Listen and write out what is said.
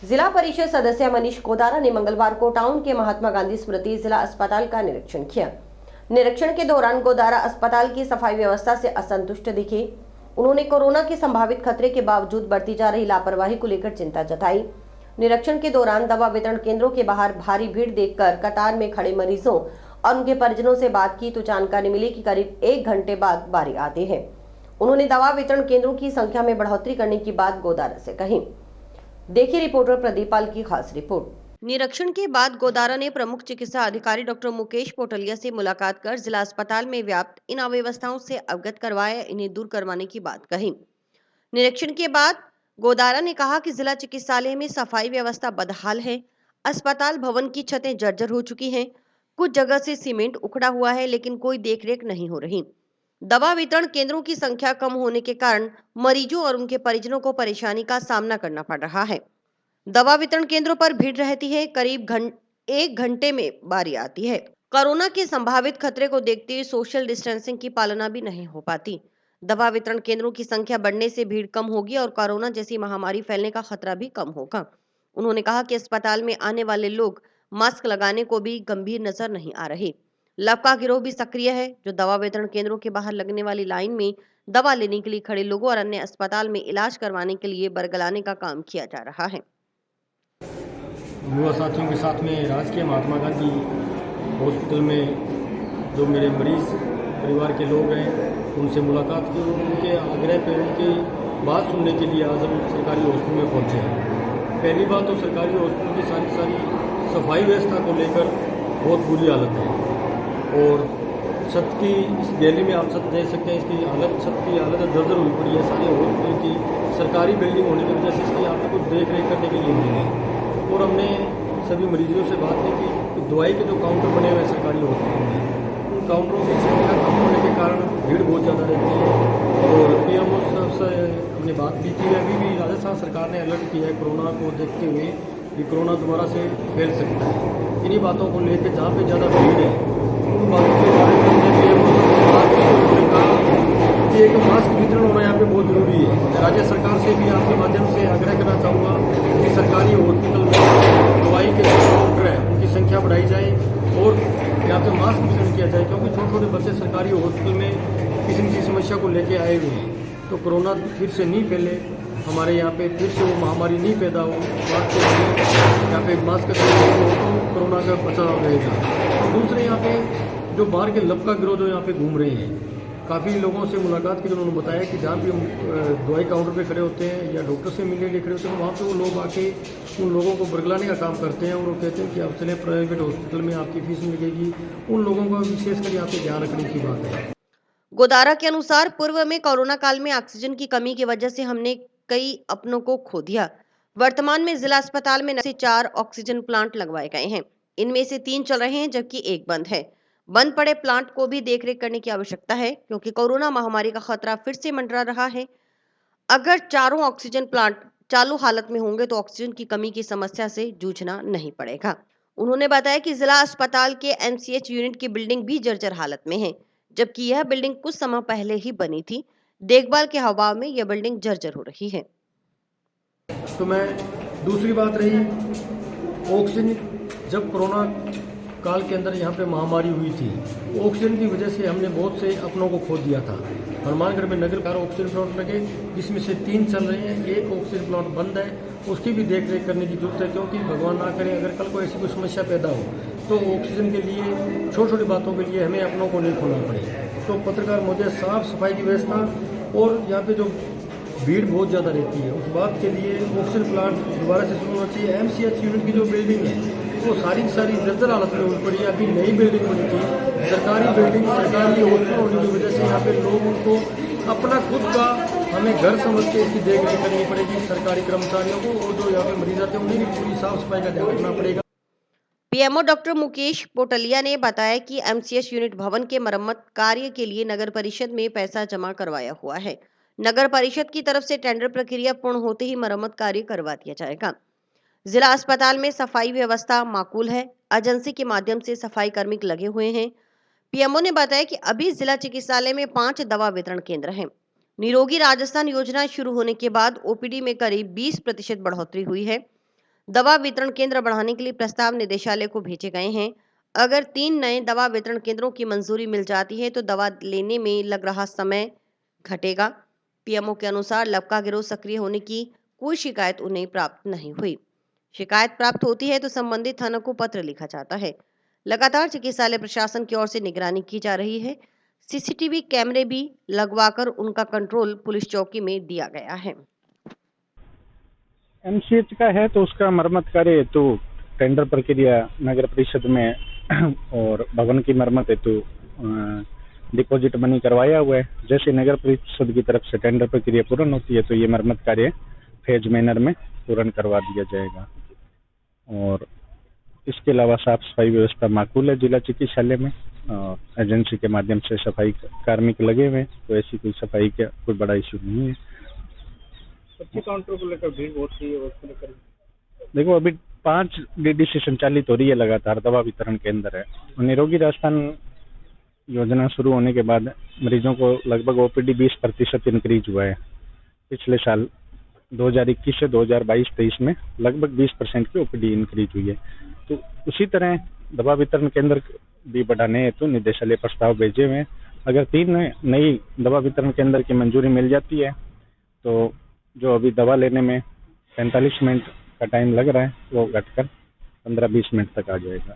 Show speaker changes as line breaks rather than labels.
जिला परिषद सदस्य मनीष गोदारा ने मंगलवार को टाउन के महात्मा गांधी स्मृति जिला अस्पताल का निरीक्षण किया। निरीक्षण के दौरान गोदारा अस्पताल की सफाई व्यवस्था से असंतुष्ट दिखे। उन्होंने कोरोना के संभावित खतरे के बावजूद बढ़ती जा रही लापरवाही को लेकर चिंता जताई। निरीक्षण के दौरान दवा वितरण केंद्रों के बाहर भारी भीड़ देखकर कतार में खड़े मरीजों और उनके परिजनों से बात की तो जानकारी मिली कि करीब 1 घंटे बाद बारी आती है। उन्होंने दवा वितरण केंद्रों की संख्या में बढ़ोतरी करने की बात गोदारा से कही। देखिए रिपोर्टर प्रदीप पाल की खास रिपोर्ट। निरीक्षण के बाद गोदारा ने प्रमुख चिकित्सा अधिकारी डॉक्टर मुकेश पोटलिया से मुलाकात कर जिला अस्पताल में व्याप्त इन अव्यवस्थाओं से अवगत करवाया, इन्हें दूर करवाने की बात कही। निरीक्षण के बाद गोदारा ने कहा कि जिला चिकित्सालय में सफाई व्यवस्था बदहाल है। अस्पताल भवन की छतें जर्जर हो चुकी हैं। कुछ जगह से सीमेंट उखड़ा हुआ है, लेकिन कोई देखरेख नहीं हो रही। दवा वितरण केंद्रों की संख्या कम होने के कारण मरीजों और उनके परिजनों को परेशानी का सामना करना पड़ रहा है। दवा वितरण केंद्रों पर भीड़ रहती है, करीब 1 घंटे में बारी आती है। कोरोना के संभावित खतरे को देखते हुए सोशल डिस्टेंसिंग की पालना भी नहीं हो पाती। दवा वितरण केंद्रों की संख्या बढ़ने से भीड़ कम होगी और कोरोना जैसी महामारी फैलने का खतरा भी कम होगा। उन्होंने कहा कि अस्पताल में आने वाले लोग मास्क लगाने को भी गंभीर नजर नहीं आ रहे। लव का गिरोह भी सक्रिय है, जो दवा वितरण केंद्रों के बाहर लगने वाली लाइन में दवा लेने के लिए खड़े लोगों और अन्य अस्पताल में इलाज करवाने के लिए बरगलाने का काम किया जा रहा है।
युवा साथियों के साथ में राजकीय महात्मा गांधी हॉस्पिटल में जो मेरे मरीज परिवार के लोग हैं उनसे मुलाकात की और उनके आग्रह पे उनकी बात सुनने के लिए आज हम सरकारी हॉस्पिटल में पहुंचे हैं। पहली बात तो सरकारी हॉस्पिटल की सारी सफाई व्यवस्था को लेकर बहुत बुरी हालत है और छत की इस गैली में आप छत देख सकते हैं, इसकी हालत छत की हालत जर्जर हुई पड़ी है। सारी हॉस्पिटल की सरकारी बिल्डिंग होने की वजह से इसकी यहाँ पे कुछ देख रेख करने के लिए नहीं है। और हमने सभी मरीजों से बात की कि दवाई के जो काउंटर बने हुए हैं सरकारी हॉस्पिटल में, उन काउंटरों की संख्या कम होने के कारण भीड़ बहुत ज़्यादा रहती है। और पीएमओ से हमने बात भी की है। अभी भी राजस्थान सरकार ने अलर्ट किया है कोरोना को देखते हुए कि कोरोना दोबारा से फैल सकता है। इन्हीं बातों को लेकर जहाँ पे ज़्यादा भीड़ है उन बातों के बारे में हमने पीएमओ से बात की। उन्होंने कहा कि एक मास्क वितरण होना यहाँ पे बहुत जरूरी है। राज्य सरकार से भी आपके माध्यम से आग्रह करना चाहूँगा कि सरकारी हॉस्पिटल में दवाई के जो काउंटर है उनकी संख्या बढ़ाई जाए और यहाँ पे मास्क वितरण किया जाए, क्योंकि छोटे छोटे बच्चे सरकारी हॉस्पिटल में किसी न किसी समस्या को लेके आए हुए हैं। तो कोरोना फिर से नहीं फैले, हमारे यहाँ पे फिर से वो महामारी नहीं पैदा हो, यहाँ पे मास्क का हो तो कोरोना का बचाव रहेगा। और दूसरे यहाँ पे जो बाहर के लब का गिरोह जो यहाँ पे घूम रहे हैं, काफ़ी लोगों से मुलाकात की तो उन्होंने बताया कि जहाँ भी हम दवाई काउंटर पे खड़े होते हैं या डॉक्टर से मिलने के लिए खड़े होते हैं, वहाँ पे वो लोग आके उन लोगों को बरगलाने का काम करते हैं और वो कहते हैं कि आप चले प्राइवेट हॉस्पिटल में, आपकी फीस लगेगी। उन लोगों का विशेषकर यहाँ पे ध्यान रखने की बात है।
गोदारा के अनुसार पूर्व में कोरोना काल में ऑक्सीजन की कमी की वजह से हमने कई अपनों को खो दिया। वर्तमान में जिला अस्पताल में 4 ऑक्सीजन प्लांट लगवाए गए हैं। इनमें से 3 चल रहे हैं जबकि 1 बंद है। बंद पड़े प्लांट को भी देखरेख करने की आवश्यकता है, क्योंकि कोरोना महामारी का खतरा फिर से मंडरा रहा है। अगर चारों ऑक्सीजन प्लांट चालू हालत में होंगे तो ऑक्सीजन की कमी की समस्या से जूझना नहीं पड़ेगा। उन्होंने बताया कि जिला अस्पताल के एमसीएच यूनिट की बिल्डिंग भी जर्जर हालत में है, जबकि यह बिल्डिंग कुछ समय पहले ही बनी थी। देखभाल के अभाव में यह बिल्डिंग जर्जर हो रही है।
तो मैं दूसरी बात रही ऑक्सीजन, जब कोरोना काल के अंदर यहाँ पे महामारी हुई थी, ऑक्सीजन की वजह से हमने बहुत से अपनों को खो दिया था। हनुमानगढ़ में नगर कार ऑक्सीजन प्लांट लगे, जिसमें से 3 चल रहे हैं, 1 ऑक्सीजन प्लांट बंद है। उसकी भी देख रेख करने की जरूरत है, क्योंकि भगवान ना करे अगर कल को ऐसी कोई समस्या पैदा हो तो ऑक्सीजन के लिए छोटी छोटी बातों के लिए हमें अपनों को नहीं खोना पड़े। तो पत्रकार महोदय, साफ सफाई की व्यवस्था और यहाँ पे जो भीड़ बहुत ज़्यादा रहती है उस बात के लिए ऑक्सीजन प्लांट दोबारा से शुरू होना चाहिए। एमसीएच यूनिट की जो बिल्डिंग है वो सारी जर्जर हालत में हुई पड़ी है। अभी नई बिल्डिंग बनी थी, सरकारी बिल्डिंग, सरकारी हॉस्पिटल होने की वजह से यहाँ पे लोगों को अपना खुद का हमें घर समझ के इसकी देख रेख करनी पड़ेगी सरकारी कर्मचारियों को, और जो यहाँ पे मरीज आते हैं उन्हें भी पूरी साफ सफाई का ध्यान रखना पड़ेगा।
पीएमओ डॉक्टर मुकेश पोटलिया ने बताया कि एमसीएच यूनिट भवन के मरम्मत कार्य के लिए नगर परिषद में पैसा जमा करवाया हुआ है। नगर परिषद की तरफ से टेंडर प्रक्रिया पूर्ण होते ही मरम्मत कार्य करवा दिया जाएगा। जिला अस्पताल में सफाई व्यवस्था माकूल है। एजेंसी के माध्यम से सफाई कर्मी लगे हुए हैं। पीएमओ ने बताया कि अभी जिला चिकित्सालय में 5 दवा वितरण केंद्र हैं। निरोगी राजस्थान योजना शुरू होने के बाद ओपीडी में करीब 20% बढ़ोतरी हुई है। दवा वितरण केंद्र बढ़ाने के लिए प्रस्ताव निदेशालय को भेजे गए हैं। अगर 3 नए दवा वितरण केंद्रों की मंजूरी मिल जाती है तो दवा लेने में लग रहा समय घटेगा। पीएमओ के अनुसार लबका गिरोह सक्रिय होने की कोई शिकायत उन्हें प्राप्त नहीं हुई। शिकायत प्राप्त होती है तो संबंधित थाना को पत्र लिखा जाता है। लगातार चिकित्सालय प्रशासन की ओर से निगरानी की जा रही है। सीसीटीवी कैमरे भी लगवाकर उनका कंट्रोल पुलिस चौकी में दिया गया है।
एमसीएच का है तो उसका मरम्मत कार्य हेतु टेंडर प्रक्रिया नगर परिषद में और भवन की मरम्मत हेतु डिपॉजिट मनी करवाया हुआ है। जैसे नगर परिषद की तरफ से टेंडर प्रक्रिया पूर्ण होती है तो ये मरम्मत कार्य फेज मैनर में पूर्ण करवा दिया जाएगा। और इसके अलावा साफ सफाई व्यवस्था माकूल है जिला चिकित्सालय में। एजेंसी के माध्यम से सफाई कार्मिक लगे हुए हैं तो ऐसी कोई सफाई का कोई बड़ा इशू नहीं है।
सब्जी काउंटर को लेकर भीड़ बहुत थी और उसको लेकर
देखो अभी 5 डीडीसी संचालित हो रही है लगातार दवा वितरण केंद्र है। निरोगी राजस्थान योजना शुरू होने के बाद मरीजों को लगभग ओपीडी 20% इंक्रीज हुआ है। पिछले साल 2021 से 2022-23 में लगभग 20% की ओपीडी इंक्रीज हुई है। तो उसी तरह दवा वितरण केंद्र भी बढ़ाने हेतु निदेशालय प्रस्ताव भेजे हुए हैं। अगर 3 नई दवा वितरण केंद्र की मंजूरी मिल जाती है तो जो अभी दवा लेने में 45 मिनट का टाइम लग रहा है वो घटकर 15-20 मिनट तक आ जाएगा।